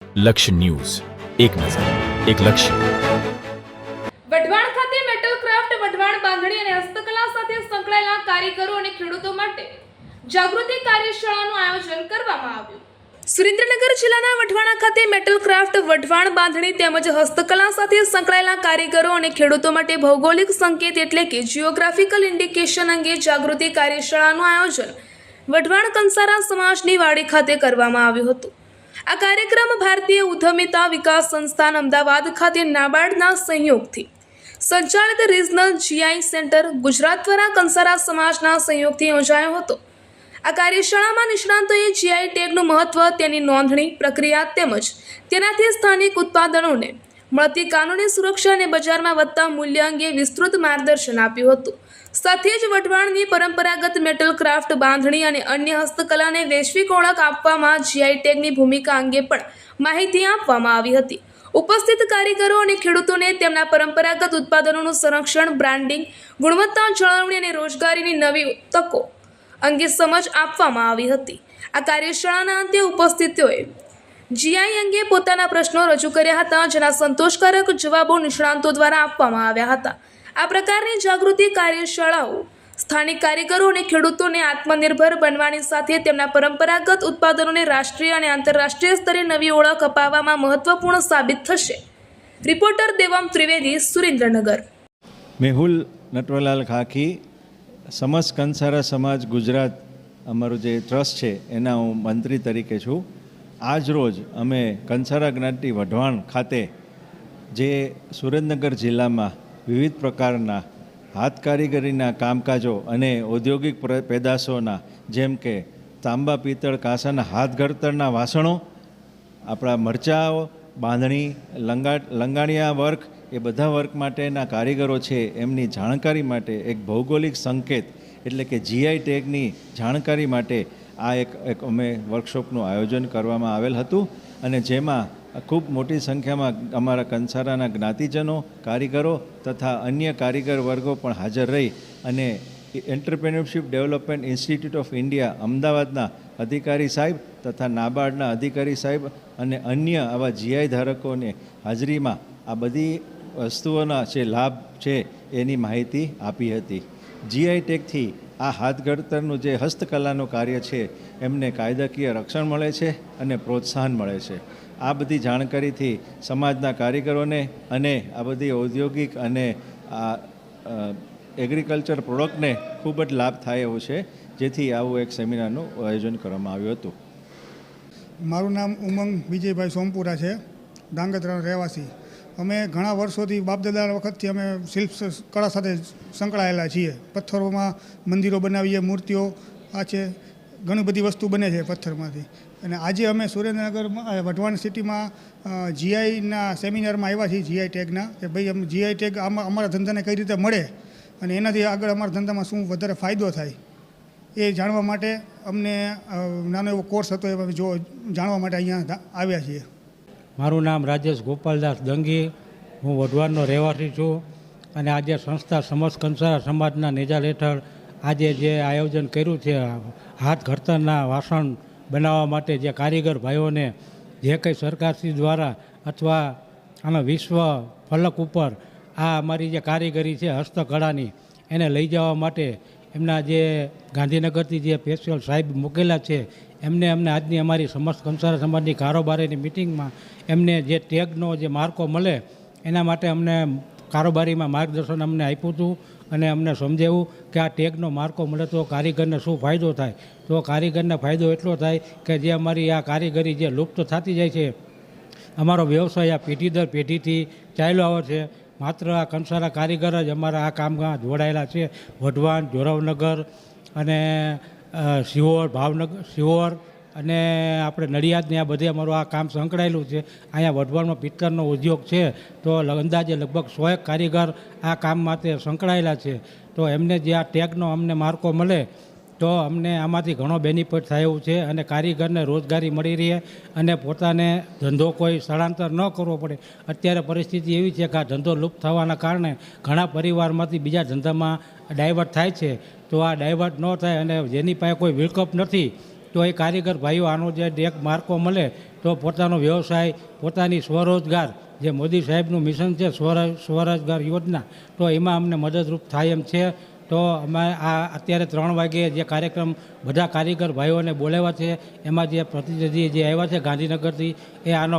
લક્ષ્ય ન્યૂઝ, એક નજર, એક લક્ષ્ય. વઢવાણ ખાતે મેટલ ક્રાફ્ટ, વઢવાણ બાંધણી અને હસ્તકલા સાથે સંકળાયેલા કારીગરો અને ખેડૂતો માટે જાગૃતિ કાર્યશાળાનું આયોજન કરવામાં આવ્યું. સુરેન્દ્રનગર જિલ્લાના વઢવાણ ખાતે મેટલ ક્રાફ્ટ, વઢવાણ બાંધણી તેમજ હસ્તકલા સાથે સંકળાયેલા કારીગરો અને ખેડૂતો માટે ભૌગોલિક સંકેત એટલે કે જીઓગ્રાફિકલ ઇન્ડિકેશન અંગે જાગૃતિ કાર્યશાળાનું આયોજન વઢવાણ કંસારા સમાજની વાડી ખાતે કરવામાં આવ્યું હતું. આ કાર્યક્રમ ભારતીય ઉદ્યમિતા વિકાસ સંસ્થાન અમદાવાદ ખાતે નાબાર્ડના સહયોગથી સંચાલિત રિજનલ જીઆઈ સેન્ટર ગુજરાત દ્વારા કંસારા સમાજના સહયોગથી યોજાયો હતો. આ કાર્યશાળામાં નિષ્ણાંતોએ જીઆઈ ટેગનું મહત્વ, તેની નોંધણી પ્રક્રિયા તેમજ તેનાથી સ્થાનિક ઉત્પાદનોને મળતી કાનૂની સુરક્ષા અને બજારમાં વધતા મૂલ્ય અંગે વિસ્તૃત માર્ગદર્શન આપ્યું હતું. સાથે જ વઢવાણની પરંપરાગત મેટલ ક્રાફ્ટ, બાંધણી અને અન્ય હસ્તકલાને વૈશ્વિક ઓળખ આપવામાં જીઆઈ ટેગની ભૂમિકા અંગે પણ માહિતી આપવામાં આવી હતી. ઉપસ્થિત કારીગરો અને ખેડૂતોને તેમના પરંપરાગત ઉત્પાદનોનું સંરક્ષણ, બ્રાન્ડિંગ, ગુણવત્તા જાળવણી અને રોજગારીની નવી તકો અંગે સમજ આપવામાં આવી હતી. આ કાર્યશાળાના અંતે ઉપસ્થિતોએ જીઆઈ અંગે પોતાના પ્રશ્નો રજૂ કર્યા હતા, જેના સંતોષકારક જવાબો નિષ્ણાંતો દ્વારા આપવામાં આવ્યા હતા. આ પ્રકારની જાગૃતિ કાર્યશાળાઓ સ્થાનિક કારીગરો અને ખેડૂતોને આત્મનિર્ભર બનવાની સાથે તેમના પરંપરાગત ઉત્પાદનોને રાષ્ટ્રીય અને આંતરરાષ્ટ્રીય સ્તરે નવી ઓળખ અપાવવામાં મહત્વપૂર્ણ સાબિત થશે. રિપોર્ટર દેવમ ત્રિવેદી, સુરેન્દ્રનગર. મેહુલ નટવરલાલ ખાખી, સમસ્ત કંસારા સમાજ ગુજરાત અમારું જે ટ્રસ્ટ છે એના હું મંત્રી તરીકે છું. આજ રોજ અમે કંસારા જ્ઞાતિ વઢવાણ ખાતે જે સુરેન્દ્રનગર જિલ્લામાં વિવિધ પ્રકારના હાથ કારીગરીના કામકાજો અને ઔદ્યોગિક પેદાશોના જેમ કે તાંબા, પિત્તળ, કાંસાના હાથ ઘડતરના વાસણો, આપણા મરચાઓ, બાંધણી, લંગાણિયા વર્ક, એ બધા વર્ક માટેના કારીગરો છે એમની જાણકારી માટે એક ભૌગોલિક સંકેત એટલે કે જીઆઈ ટેગની જાણકારી માટે આ એક અમે વર્કશોપનું આયોજન કરવામાં આવેલ હતું અને જેમાં ખૂબ મોટી સંખ્યામાં અમારા કંસારાના જ્ઞાતિજનો, કારીગરો તથા અન્ય કારીગર વર્ગો પણ હાજર રહી અને entrepreneurship development institute of India અમદાવાદના અધિકારી સાહેબ તથા નાબાર્ડના અધિકારી સાહેબ અને અન્ય આવા જીઆઈ ધારકોને હાજરીમાં આ બધી વસ્તુઓના જે લાભ છે એની માહિતી આપી હતી. જીઆઈ ટેગથી આ હાથ ઘડતરનું જે હસ્તકલાનું કાર્ય છે એમને કાયદાકીય રક્ષણ મળે છે અને પ્રોત્સાહન મળે છે. આ બધી જાણકારીથી સમાજના કારીગરોને અને આ બધી ઔદ્યોગિક અને આ એગ્રીકલ્ચર પ્રોડક્ટને ખૂબ જ લાભ થાય એવું છે, જેથી આવું એક સેમિનારનું આયોજન કરવામાં આવ્યું હતું. મારું નામ ઉમંગ વિજયભાઈ સોમપુરા છે, ધાંગધ્રાના રહેવાસી. અમે ઘણા વર્ષોથી બાપદાદા વખતથી અમે શિલ્પ કળા સાથે સંકળાયેલા છીએ. પથ્થરોમાં મંદિરો બનાવીએ, મૂર્તિઓ આ છે, ઘણી બધી વસ્તુ બને છે પથ્થરમાંથી. અને આજે અમે સુરેન્દ્રનગરમાં વઢવાણ સિટીમાં જીઆઈના સેમિનારમાં આવ્યા છીએ, જીઆઈ ટેગના, કે ભાઈ અમે જીઆઈ ટેગ અમારા ધંધાને કઈ રીતે મળે અને એનાથી આગળ અમારા ધંધામાં શું વધારે ફાયદો થાય એ જાણવા માટે અમને નાનો એવો કોર્સ હતો, એ જાણવા માટે અહીંયા આવ્યા છીએ. મારું નામ રાજેશ ગોપાલદાસ દંગી, હું વઢવાણનો રહેવાસી છું અને આજે સંસ્થા સમસ્ત કંસારા સમાજના નેજા હેઠળ આજે જે આયોજન કર્યું છે હાથ ઘડતરના વાસણ બનાવવા માટે જે કારીગર ભાઈઓને જે કંઈ સરકારશ્રી દ્વારા અથવા આમાં વિશ્વ ફલક ઉપર આ અમારી જે કારીગરી છે હસ્તકળાની એને લઈ જવા માટે એમના જે ગાંધીનગરથી જે સ્પેશિયલ સાહેબ મૂકેલા છે એમને આજની અમારી સમસ્ત કંસારા સમાજની કારોબારીની મિટિંગમાં એમને જે ટેગનો જે માર્કો મળે એના માટે અમને કારોબારીમાં માર્ગદર્શન અમને આપ્યું હતું અને અમને સમજાવ્યું કે આ ટેગનો માર્કો મળે તો કારીગરને શું ફાયદો થાય. તો કારીગરને ફાયદો એટલો થાય કે જે અમારી આ કારીગરી જે લુપ્ત થતી જાય છે, અમારો વ્યવસાય આ પેઢી દર પેઢીથી ચાલ્યો આવે છે. માત્ર આ કંસારા કારીગર જ અમારા આ કામમાં જોડાયેલા છે. વઢવાણ, જોરાવનગર અને સિહોર, ભાવનગર, સિહોર અને આપણે નડિયાદને આ બધે અમારું આ કામ સંકળાયેલું છે. અહીંયા વઢવાણમાં પિત્તળનો ઉદ્યોગ છે તો અંદાજે લગભગ 100 કારીગર આ કામ માટે સંકળાયેલા છે. તો એમને જે આ ટેગનો અમને માર્કો મળે તો અમને આમાંથી ઘણો બેનિફિટ થાય એવું છે અને કારીગરને રોજગારી મળી રહે અને પોતાને ધંધો કોઈ સ્થળાંતર ન કરવો પડે. અત્યારે પરિસ્થિતિ એવી છે કે આ ધંધો લુપ્ત થવાના કારણે ઘણા પરિવારમાંથી બીજા ધંધામાં ડાયવર્ટ થાય છે. તો આ ડાયવર્ટ ન થાય અને જેની પાસે કોઈ વિકલ્પ નથી તો એ કારીગર ભાઈઓ આનો જે એક માર્કો મળે તો પોતાનો વ્યવસાય, પોતાની સ્વરોજગાર, જે મોદી સાહેબનું મિશન છે સ્વરોજગાર યોજના, તો એમાં અમને મદદરૂપ થાય એમ છે. તો અમે આ અત્યારે 3 વાગ્યે જે કાર્યક્રમ બધા કારીગર ભાઈઓને બોલાવ્યા છે, એમાં જે પ્રતિનિધિ જે આવ્યા છે ગાંધીનગરથી, એ આનો